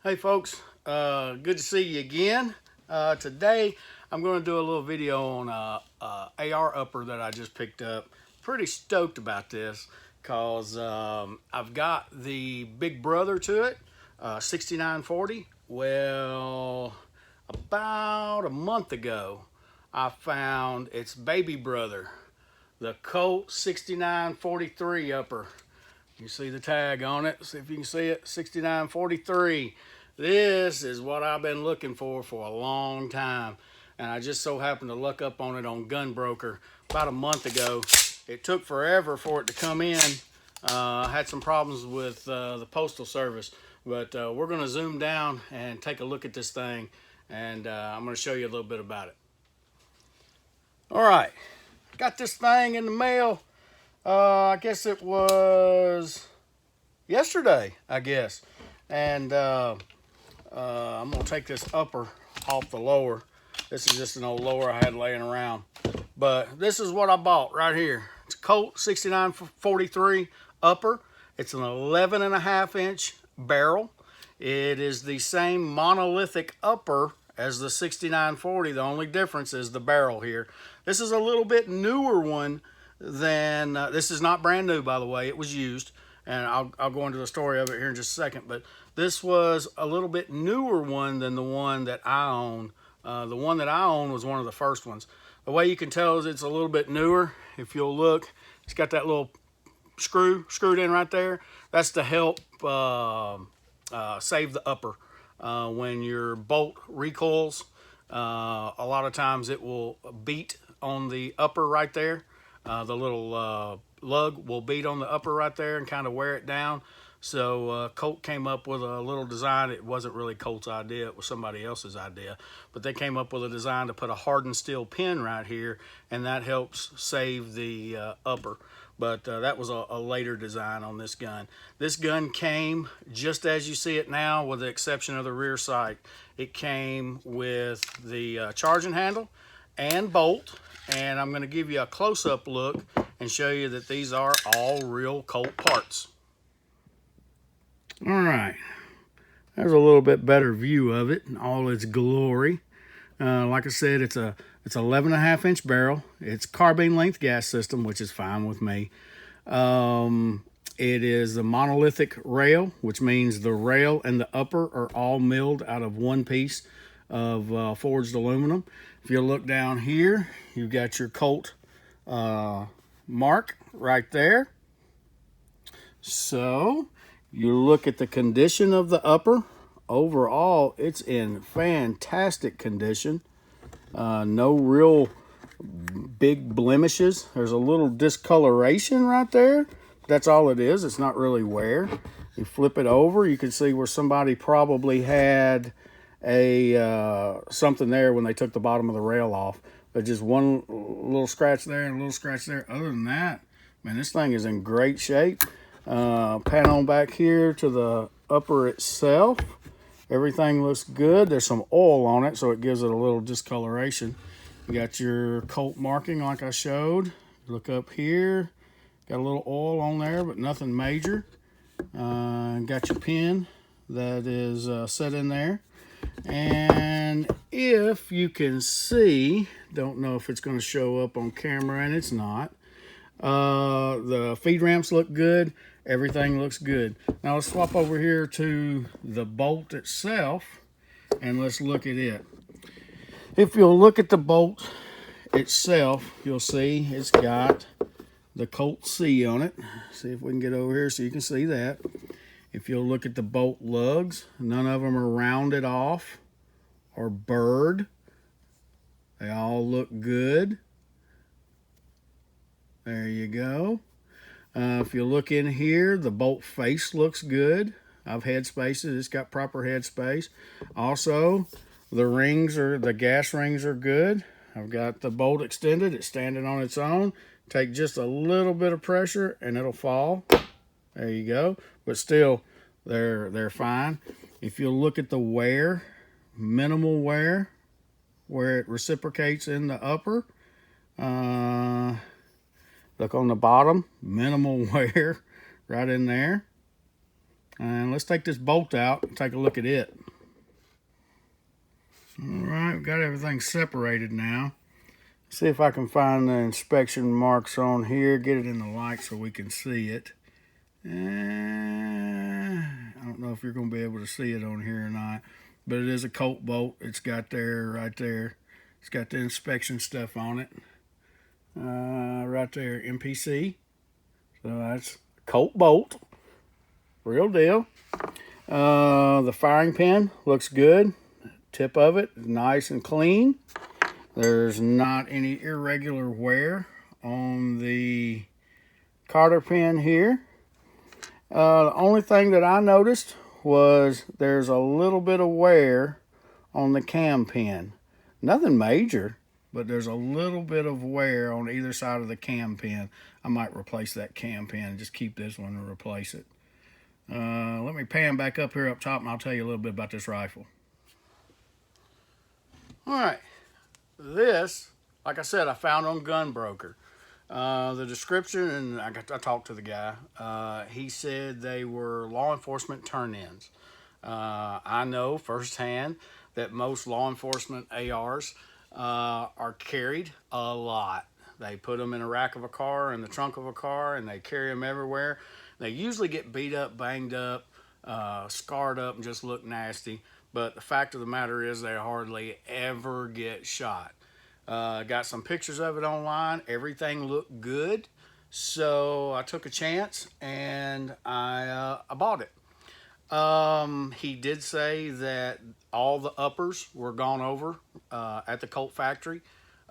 Hey folks, good to see you again. Today I'm going to do a little video on AR upper that I just picked up. Pretty stoked about this because I've got the big brother to it, 6940. Well, about a month ago I found its baby brother, the Colt 6943 upper. You see the tag on it. See if you can see it. 6943. This is what I've been looking for a long time. And I just so happened to look up on it on Gunbroker about a month ago. It took forever for it to come in. I had some problems with the postal service. But we're going to zoom down and take a look at this thing. And I'm going to show you a little bit about it. All right. Got this thing in the mail. I guess it was yesterday, I guess. And I'm going to take this upper off the lower. This is just an old lower I had laying around. But this is what I bought right here. It's a Colt 6943 upper. It's an 11.5 inch barrel. It is the same monolithic upper as the 6940. The only difference is the barrel here. This is a little bit newer one than, this is not brand new, by the way. It was used, and I'll go into the story of it here in just a second. But this was a little bit newer one than the one that I own. The one that I own was one of the first ones. The way you can tell is it's a little bit newer. If you'll look, it's got that little screwed in right there. That's to help save the upper. When your bolt recoils, a lot of times it will beat on the upper right there. The little lug will beat on the upper right there and kind of wear it down. So Colt came up with a little design. It wasn't really Colt's idea. It was somebody else's idea. But they came up with a design to put a hardened steel pin right here, and that helps save the upper. But that was a later design on this gun. This gun came just as you see it now, with the exception of the rear sight. It came with the charging handle and bolt. And I'm going to give you a close-up look and show you that these are all real Colt parts. All right, there's a little bit better view of it in all its glory. Like I said, it's 11.5 inch barrel. It's carbine length gas system, which is fine with me. It is a monolithic rail, which means the rail and the upper are all milled out of one piece of forged aluminum. If you look down here, you've got your Colt mark right there. So you look at the condition of the upper. Overall, it's in fantastic condition. No real big blemishes. There's a little discoloration right there. That's all it is. It's not really wear. You flip it over, you can see where somebody probably had a something there when they took the bottom of the rail off. But just one little scratch there and a little scratch there. Other than that, man, this thing is in great shape. Pan on back here to the upper itself. Everything looks good. There's some oil on it, so it gives it a little discoloration. You got your Colt marking like I showed. Look up here. Got a little oil on there, but nothing major. Got your pin that is set in there. And if you can see, don't know if it's going to show up on camera, and it's not. The feed ramps look good. Everything looks good. Now let's swap over here to the bolt itself, and let's look at it. If you'll look at the bolt itself, you'll see it's got the Colt C on it. See if we can get over here so you can see that. If you'll look at the bolt lugs, none of them are rounded off or burred. They all look good. There you go. If you look in here, the bolt face looks good. I've head spaces. It's got proper head space. Also, the gas rings are good. I've got the bolt extended. It's standing on its own. Take just a little bit of pressure and it'll fall. There you go. But still, they're fine. If you look at the wear, minimal wear, where it reciprocates in the upper. Look on the bottom, minimal wear right in there. And let's take this bolt out and take a look at it. All right, we've got everything separated now. See if I can find the inspection marks on here, get it in the light so we can see it. I don't know if you're going to be able to see it on here or not, but it is a Colt bolt. It's got there, right there. It's got the inspection stuff on it. Right there, MPC. So that's Colt bolt. Real deal. The firing pin looks good. Tip of it is nice and clean. There's not any irregular wear on the cotter pin here. The only thing that I noticed was there's a little bit of wear on the cam pin. Nothing major, but there's a little bit of wear on either side of the cam pin. I might replace that cam pin and just keep this one and replace it. Let me pan back up here up top and I'll tell you a little bit about this rifle. All right, this, like I said, I found on Gunbroker. The description, and I talked to the guy, he said they were law enforcement turn-ins. I know firsthand that most law enforcement ARs are carried a lot. They put them in a rack of a car, in the trunk of a car, and they carry them everywhere. They usually get beat up, banged up, scarred up, and just look nasty. But the fact of the matter is they hardly ever get shot. Got some pictures of it online. Everything looked good. So I took a chance and I bought it. He did say that all the uppers were gone over at the Colt factory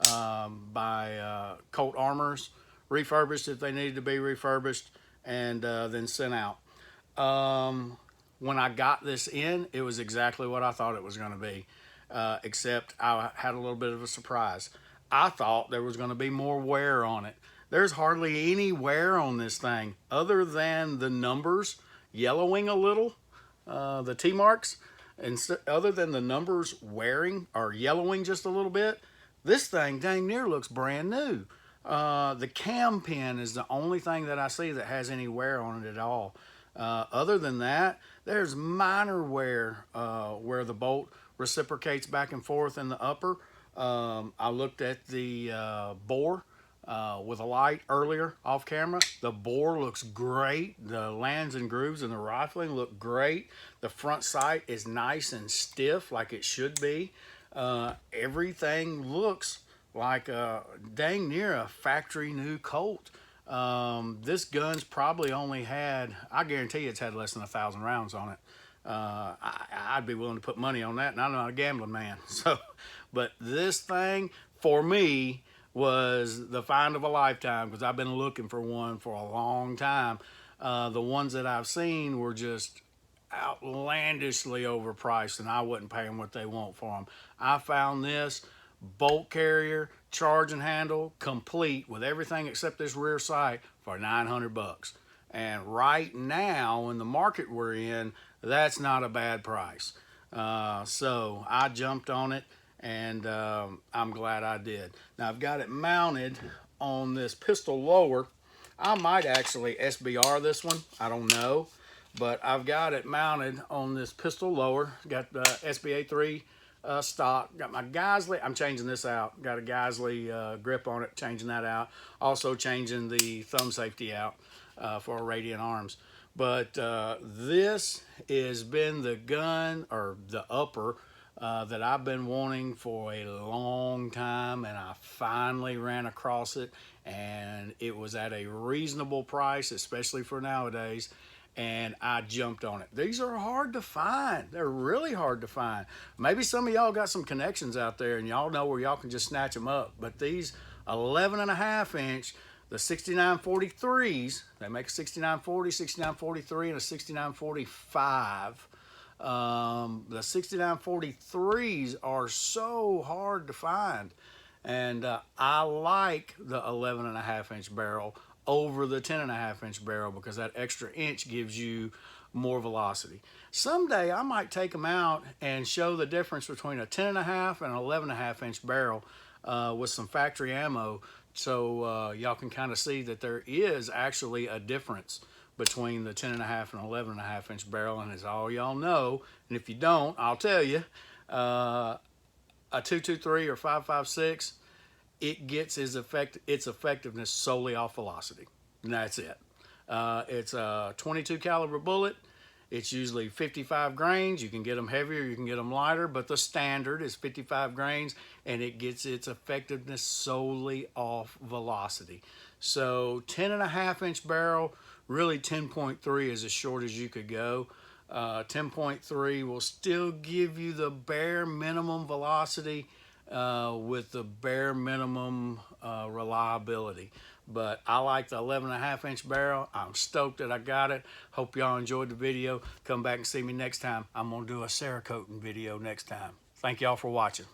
by Colt armors, refurbished if they needed to be refurbished, and then sent out. When I got this in, it was exactly what I thought it was going to be, except I had a little bit of a surprise. I thought there was going to be more wear on it. There's hardly any wear on this thing other than the numbers yellowing a little, the T marks, and other than the numbers wearing or yellowing just a little bit, this thing dang near looks brand new. The cam pin is the only thing that I see that has any wear on it at all. Other than that, there's minor wear where the bolt reciprocates back and forth in the upper. I looked at the bore with a light earlier off camera. The bore looks great. The lands and grooves and the rifling look great. The front sight is nice and stiff like it should be. Everything looks like dang near a factory new Colt. This gun's probably only had, I guarantee it's had less than 1,000 rounds on it. I'd be willing to put money on that, and I'm not a gambling man. So, but this thing, for me, was the find of a lifetime because I've been looking for one for a long time. The ones that I've seen were just outlandishly overpriced, and I wasn't paying what they want for them. I found this bolt carrier, charge and handle, complete with everything except this rear sight for $900. And right now, in the market we're in, that's not a bad price. So I jumped on it, and I'm glad I did. Now I've got it mounted on this pistol lower. I might actually SBR this one, I don't know. But I've got it mounted on this pistol lower. Got the SBA 3 stock. Got my Geisley. I'm changing this out. Got a Geisley grip on it, changing that out. Also changing the thumb safety out for Radiant arms. But this has been the gun, or the upper, that I've been wanting for a long time, and I finally ran across it, and it was at a reasonable price, especially for nowadays, and I jumped on it. These are hard to find. They're really hard to find. Maybe some of y'all got some connections out there and y'all know where y'all can just snatch them up, but these 11.5 inch, the 6943s, they make a 6940, 6943, and a 6945. The 6943s are so hard to find, and I like the 11.5 inch barrel over the 10.5 inch barrel because that extra inch gives you more velocity. Someday I might take them out and show the difference between a 10.5 and an 11.5 inch barrel with some factory ammo, so y'all can kind of see that there is actually a difference between the 10.5 and 11.5 inch barrel. And as all y'all know, and if you don't, I'll tell you, a 223 or 5.56, it gets its effectiveness solely off velocity, and that's it. It's a 22 caliber bullet. It's usually 55 grains. You can get them heavier, you can get them lighter, but the standard is 55 grains, and it gets its effectiveness solely off velocity. So 10.5 inch barrel, really 10.3 is as short as you could go. 10.3 will still give you the bare minimum velocity with the bare minimum reliability. But I like the 11.5 inch barrel. I'm stoked that I got it. Hope y'all enjoyed the video. Come back and see me next time. I'm gonna do a Cerakoting video next time. Thank y'all for watching.